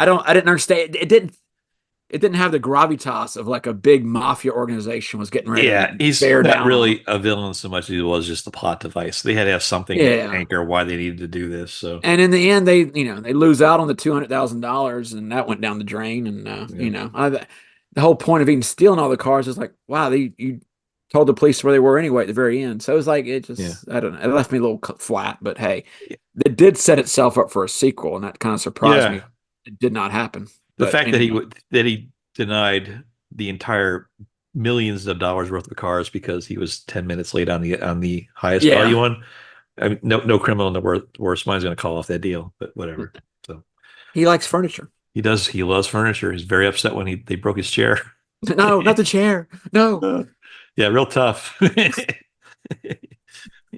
didn't understand. It didn't it didn't have the gravitas of like a big mafia organization was getting ready Yeah, to he's bear not down on really them. a villain so much as he was just a plot device. They had to have something to Yeah. anchor why they needed to do this. So And in the end, they lose out on the $200,000, and that went down the drain. And yeah, the whole point of even stealing all the cars is like, wow, you told the police where they were anyway at the very end. So it was like yeah, I don't know, it left me a little flat. But hey, it did set itself up for a sequel, and that kind of surprised yeah. me. It did not happen. The But fact that anyway, he denied the entire millions of dollars worth of cars because he was 10 minutes late on the highest value yeah, one. I mean, no criminal in the worst mind's going to call off that deal, but whatever. So he likes furniture. he does. He loves furniture. He's very upset when they broke his chair. No, not the chair. No, Yeah, real tough. I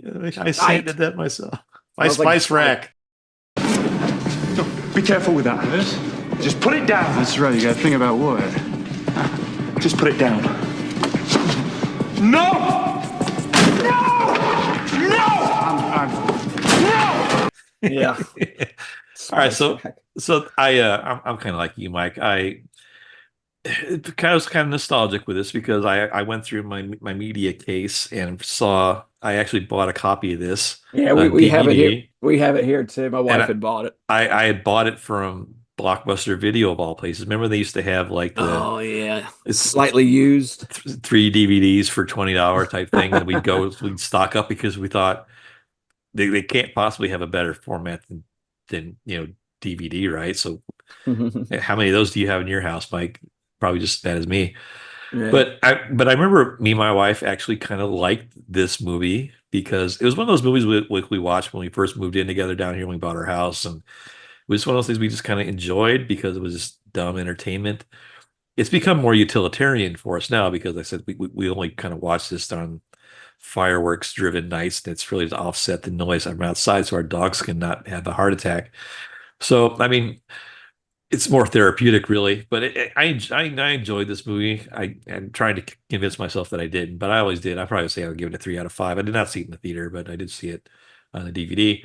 right. sanded that myself. My Smells like spice rack. Be careful with that. Just put it down. That's right, you gotta think about wood. Just put it down. No! No! No! No! Yeah. All right, so I'm kind of like you, Mike. I was kind of nostalgic with this because I went through my media case and saw I actually bought a copy of this Yeah, on we have it here. DVD. We have it here too. My wife And had bought it. I had bought it from Blockbuster Video of all places. Remember they used to have like Oh yeah, it's slightly used. three DVDs for $20 type thing, and we'd stock up because we thought they can't possibly have a better format than DVD, right? So how many of those do you have in your house, Mike? Probably just as bad as me. Yeah. But I remember me and my wife actually kind of liked this movie because it was one of those movies we watched when we first moved in together down here when we bought our house, and it was one of those things we just kind of enjoyed because it was just dumb entertainment. It's become more utilitarian for us now because like I said we only kind of watch this on fireworks driven nights, and it's really to offset the noise from outside so our dogs can not have a heart attack. So I mean, it's more therapeutic, really. But I enjoyed this movie. I'm trying to convince myself that I didn't, but I always did. I probably would say I would give it a 3 out of 5. I did not see it in the theater, but I did see it on the DVD.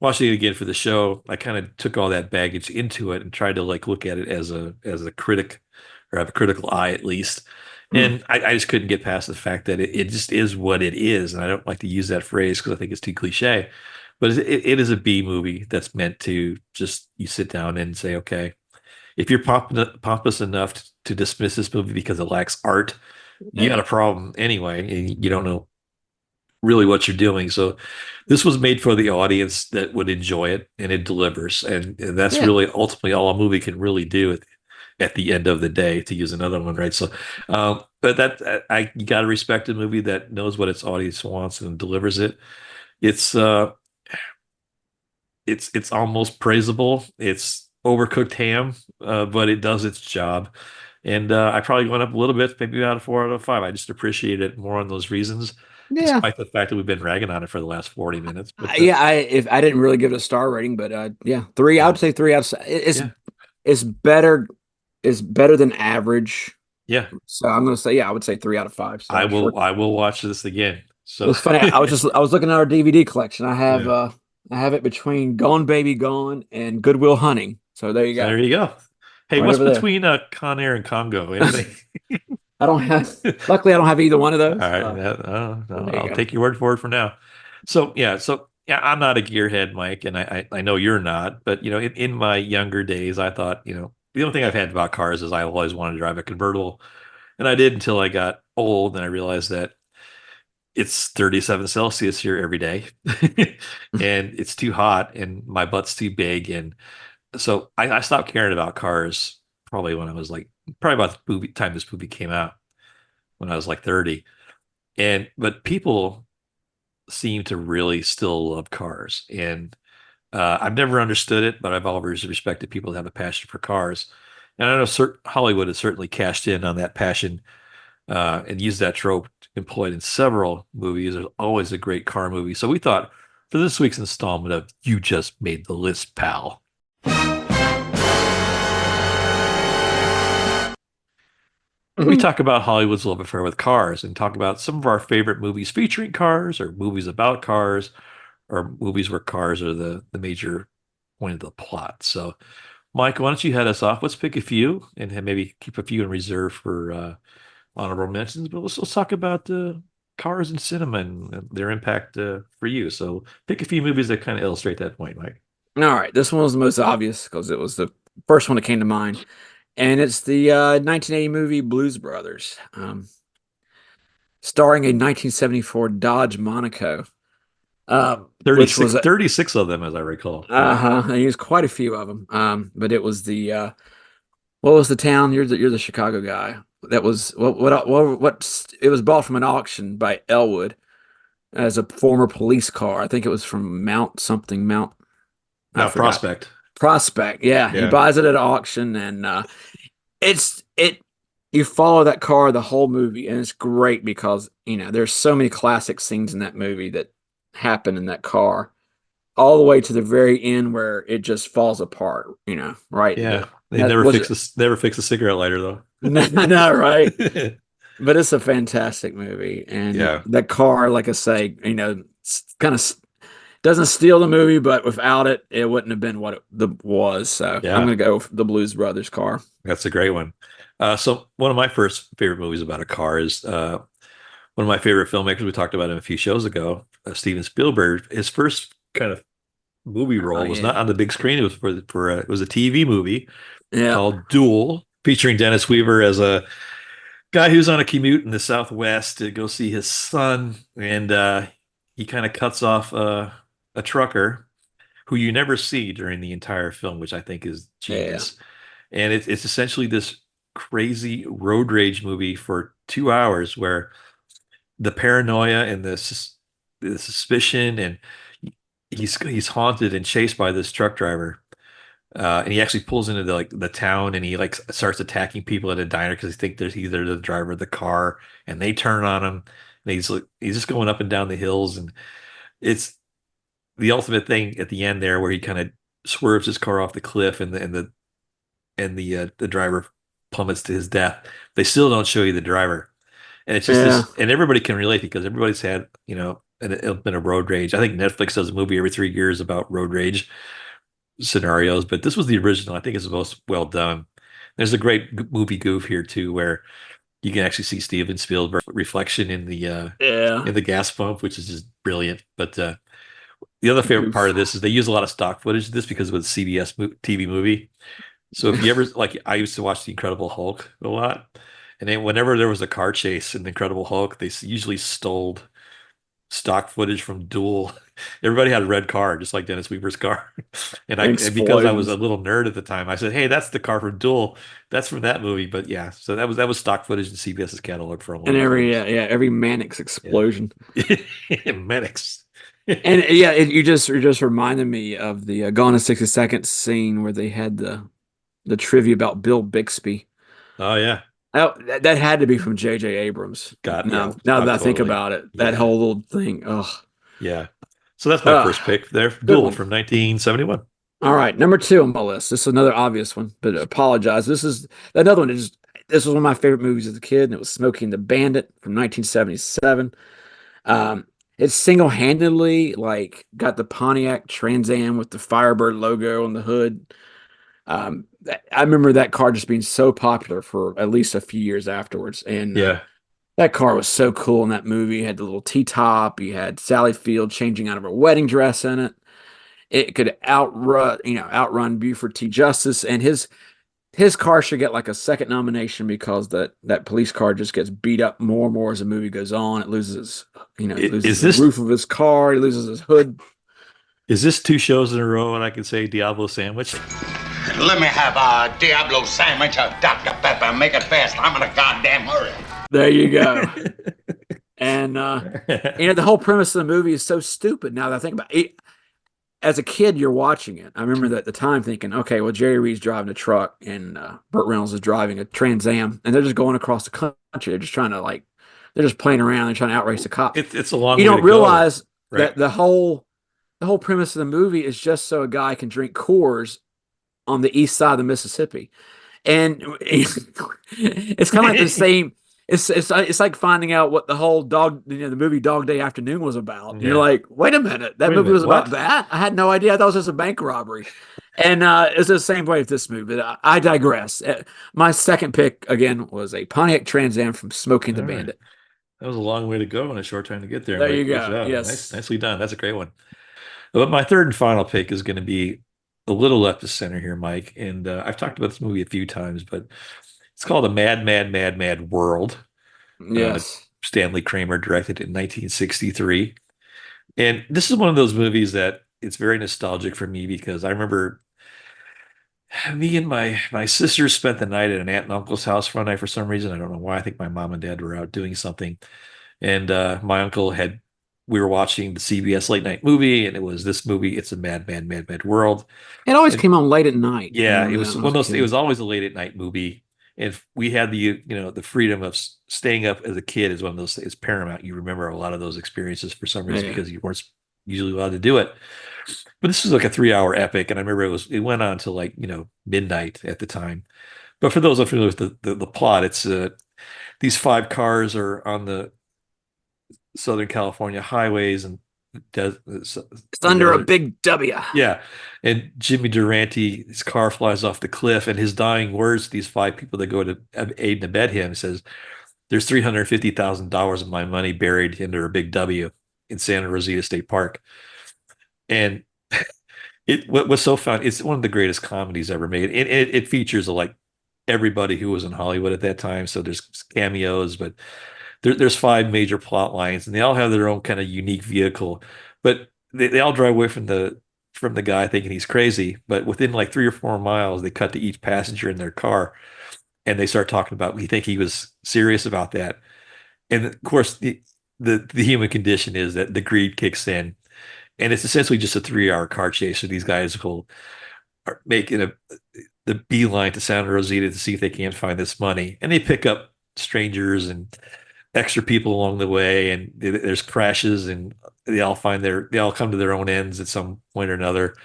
Watching it again for the show, I kind of took all that baggage into it and tried to like look at it as a critic or have a critical eye at least. And I just couldn't get past the fact that it just is what it is. And I don't like to use that phrase because I think it's too cliche. But it is a B movie that's meant to just you sit down and say, okay, if you're pompous enough to dismiss this movie because it lacks art, you got a problem anyway. And you don't know really what you're doing. So this was made for the audience that would enjoy it, and it delivers. And that's Yeah. really ultimately all a movie can really do at the end of the day, to use another one, right? So, but you got to respect a movie that knows what its audience wants and delivers it. It's it's almost praisable. It's overcooked ham, but it does its job. And I probably went up a little bit, maybe about a 4 out of 5. I just appreciate it more on those reasons, Yeah. despite the fact that we've been ragging on it for the last 40 minutes. But If I didn't really give it a star rating, but yeah, three. I would say 3 out of 7. yeah, It's better. It's better than average. yeah, So I'm gonna say I would say 3 out of 5. So I will watch this again. So It's funny. I was looking at our DVD collection. Yeah. I have it between Gone Baby Gone and Good Will Hunting. So there you go. There you go. Hey, Right what's over there. between Con Air and Congo? Anything? I don't have. Luckily, I don't have either one of All those. right, There you I'll go. take your word for it for now. So yeah, I'm not a gearhead, Mike, and I know you're not. But in my younger days, I thought the only thing I've had about cars is I always wanted to drive a convertible, and I did until I got old and I realized that it's 37 Celsius here every day, and it's too hot, and my butt's too big, and so I stopped caring about cars probably when I was like probably about the time this movie came out when I was like 30. But people seem to really still love cars, and I've never understood it, but I've always respected people that have a passion for cars. And I know Hollywood has certainly cashed in on that passion and used that trope employed in several movies. There's always a great car movie. So we thought for this week's installment of You Just Made the List, Pal. We talk about Hollywood's love affair with cars and talk about some of our favorite movies featuring cars or movies about cars or movies where cars are the major point of the plot. So Mike, why don't you head us off? Let's pick a few and maybe keep a few in reserve for honorable mentions. But let's talk about cars and cinema and their impact for you. So pick a few movies that kind of illustrate that point, Mike. All right, this one was the most obvious because it was the first one that came to mind, and it's the 1980 movie Blues Brothers, starring a 1974 Dodge Monaco, which 36, was 36 of them, as I recall. I used quite a few of them. But it was the what was the town? You're the Chicago guy. That was what it was bought from an auction by Elwood as a former police car. I think it was from Mount something Mount. I Now, forgot. Prospect. Prospect, yeah. He Yeah. buys it at auction, and it's you follow that car the whole movie, and it's great because there's so many classic scenes in that movie that happen in that car, all the way to the very end where it just falls apart. Right? Yeah. They That never was never fix a cigarette lighter though. no, right? But it's a fantastic movie, and Yeah. that car, like I say, kind of doesn't steal the movie, but without it, it wouldn't have been what it was. So Yeah. I'm going to go with the Blues Brothers car. That's a great one. So one of my first favorite movies about a car is one of my favorite filmmakers. We talked about him a few shows ago, Steven Spielberg. His first kind of movie role was yeah. not on the big screen. It was for it was a TV movie Yeah, called Duel, featuring Dennis Weaver as a guy who's on a commute in the Southwest to go see his son, and he kind of cuts off a trucker who you never see during the entire film, which I think is genius. And it's essentially this crazy road rage movie for 2 hours where the paranoia and the suspicion, and he's haunted and chased by this truck driver. And he actually pulls into the town, and he starts attacking people at a diner because he think there's either the driver of the car, and they turn on him. And he's just going up and down the hills, and it's the ultimate thing at the end there where he kind of swerves his car off the cliff, and the driver plummets to his death. They still don't show you the driver, and it's just this, and everybody can relate because everybody's had been a road rage. I think Netflix does a movie every 3 years about road rage scenarios, but this was the original. I think it's the most well done. There's a great movie goof here too, where you can actually see Steven Spielberg reflection in the gas pump, which is just brilliant. But the other favorite part of this is they use a lot of stock footage of this because it was a CBS TV movie. So if you ever I used to watch The Incredible Hulk a lot, and then whenever there was a car chase in The Incredible Hulk, they usually stole stock footage from Duel. Everybody had a red car, just like Dennis Weaver's car. And because I was a little nerd at the time, I said, "Hey, that's the car from Duel. That's from that movie." But yeah, so that was stock footage in CBS's catalog for a long time. And every Mannix explosion. Yeah. Mannix. And you just reminded me of the Gone in 60 Seconds scene where they had the trivia about Bill Bixby. Oh yeah. That had to be from J.J. Abrams. Now that I think about it, that whole little thing. Ugh. Yeah. So that's my first pick there. Duel from 1971. All right. Number 2 on my list. This is another obvious one, but I apologize. This is another one. This was one of my favorite movies as a kid, and it was Smokey and the Bandit from 1977. It single-handedly got the Pontiac Trans Am with the Firebird logo on the hood. I remember that car just being so popular for at least a few years afterwards. And that car was so cool in that movie. It had the little T-top. You had Sally Field changing out of her wedding dress in it. It could outrun Buford T. Justice. And his car should get a second nomination because that police car just gets beat up more and more as the movie goes on. It loses the roof of his car. He loses his hood. Is this 2 shows in a row and I can say Diablo sandwich? Let me have a Diablo sandwich, a Dr. Pepper. Make it fast. I'm in a goddamn hurry. There you go. And the whole premise of the movie is so stupid now that I think about it. As a kid, you're watching it. I remember that at the time thinking, okay, well, Jerry Reed's driving a truck and Burt Reynolds is driving a Trans Am, and they're just going across the country. They're just trying to they're just playing around. They're trying to outrace the cop. It's a long. You don't realize right? that the whole premise of the movie is just so a guy can drink Coors on the east side of the Mississippi, and it's kind of like the same. It's like finding out what the whole the movie Dog Day Afternoon was about. Yeah. You're like, wait a minute, that Wait a movie minute, was about what? that? I had no idea. I thought it was just a bank robbery. And it's the same way with this movie. But I digress. My second pick again was a Pontiac Trans Am from Smoking the All right. Bandit. That was a long way to go and a short time to get there. There Mike. you Good go. job. Yes. Nicely done. That's a great one. But my third and final pick is going to be a little left of center here, Mike. And I've talked about this movie a few times, but it's called A Mad, Mad, Mad, Mad World. Yes. Stanley Kramer directed in 1963. And this is one of those movies that it's very nostalgic for me because I remember me and my sisters spent the night at an aunt and uncle's house one night for some reason. I don't know why. I think my mom and dad were out doing something. And my uncle we were watching the CBS late night movie, and it was this movie, It's a Mad, Mad, Mad, Mad World. It always came on late at night. Yeah, Remember it was that? one of those, it was always a late at night movie. And we had the freedom of staying up as a kid is one of those, it's paramount. You remember a lot of those experiences for some reason because you weren't usually allowed to do it. But this was like a 3-hour epic, and I remember it went on to like midnight at the time. But for those unfamiliar with the plot, it's these 5 cars are on the Southern California highways and it's under a big W. Yeah, and Jimmy Durante, his car flies off the cliff, and his dying words to these 5 people that go to aid and abet him says, "There's $350,000 of my money buried under a big W in Santa Rosita State Park." And what was so fun, it's one of the greatest comedies ever made. It features like everybody who was in Hollywood at that time. So there's cameos, but there's 5 major plot lines, and they all have their own kind of unique vehicle. But they all drive away from the guy thinking he's crazy. But within like 3 or 4 miles, they cut to each passenger in their car, and they start talking about, we think he was serious about that. And of course, the human condition is that the greed kicks in. And it's essentially just a 3-hour car chase. So these guys are making the beeline to Santa Rosita to see if they can't find this money. And they pick up strangers and extra people along the way. And there's crashes, and they all come to their own ends at some point or another.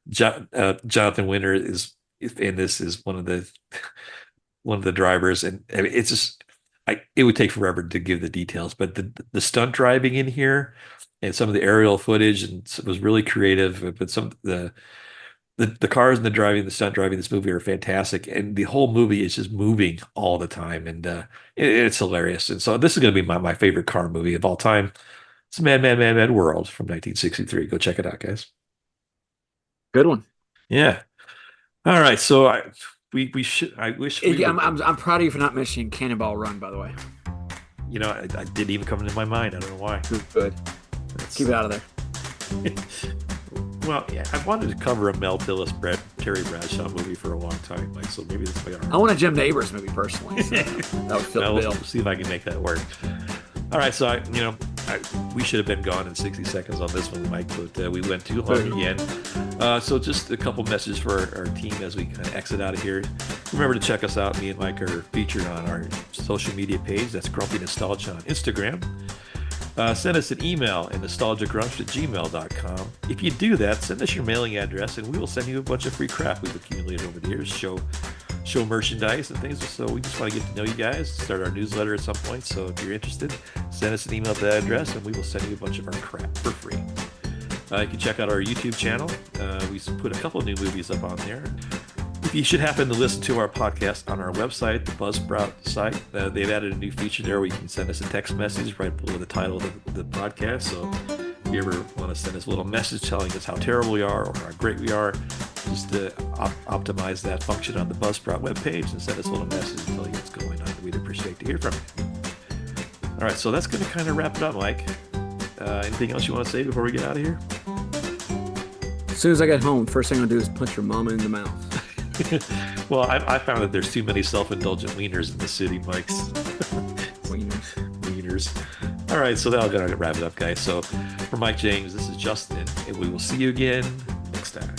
Jonathan Winter is one of the drivers. And I mean, it's just, it would take forever to give the details, but the stunt driving in here and some of the aerial footage was really creative. But some the cars and the stunt driving in this movie are fantastic, and the whole movie is just moving all the time, and it's hilarious. And so this is going to be my favorite car movie of all time. It's Mad, Mad, Mad, Mad World from 1963. Go check it out, guys. Good one. Yeah. All right. So I wish. I'm proud of you for not mentioning Cannonball Run, by the way. I didn't even come into my mind. I don't know why. Good. Keep it out of there. Well, yeah, I wanted to cover a Mel Tillis, Terry Bradshaw movie for a long time, Mike. So maybe this way. I want a Jim Nabors movie personally. So that would fit the bill. We'll see if I can make that work. All right, so we should have been gone in 60 seconds on this one, Mike, but we went too long again. So just a couple messages for our team as we kind of exit out of here. Remember to check us out. Me and Mike are featured on our social media page. That's Grumpy Nostalgia on Instagram. Send us an email at nostalgiagrunch@gmail.com. If you do that, send us your mailing address, and we will send you a bunch of free crap we've accumulated over the years, show merchandise and things. So we just want to get to know you guys, start our newsletter at some point. So if you're interested, send us an email to that address, and we will send you a bunch of our crap for free. You can check out our YouTube channel. We put a couple of new movies up on there. If you should happen to listen to our podcast on our website, the Buzzsprout site, they've added a new feature there where you can send us a text message right below the title of the podcast. So if you ever want to send us a little message telling us how terrible we are or how great we are, just optimize that function on the Buzzsprout webpage and send us a little message and tell you what's going on. We'd appreciate to hear from you. All right, so that's going to kind of wrap it up, Mike. Anything else you want to say before we get out of here? As soon as I get home, first thing I'll do is punch your mama in the mouth. Well, I found that there's too many self-indulgent wieners in the city, Mike's. Wieners. All right, so that'll wrap it up, guys. So for Mike James, this is Justin, and we will see you again next time.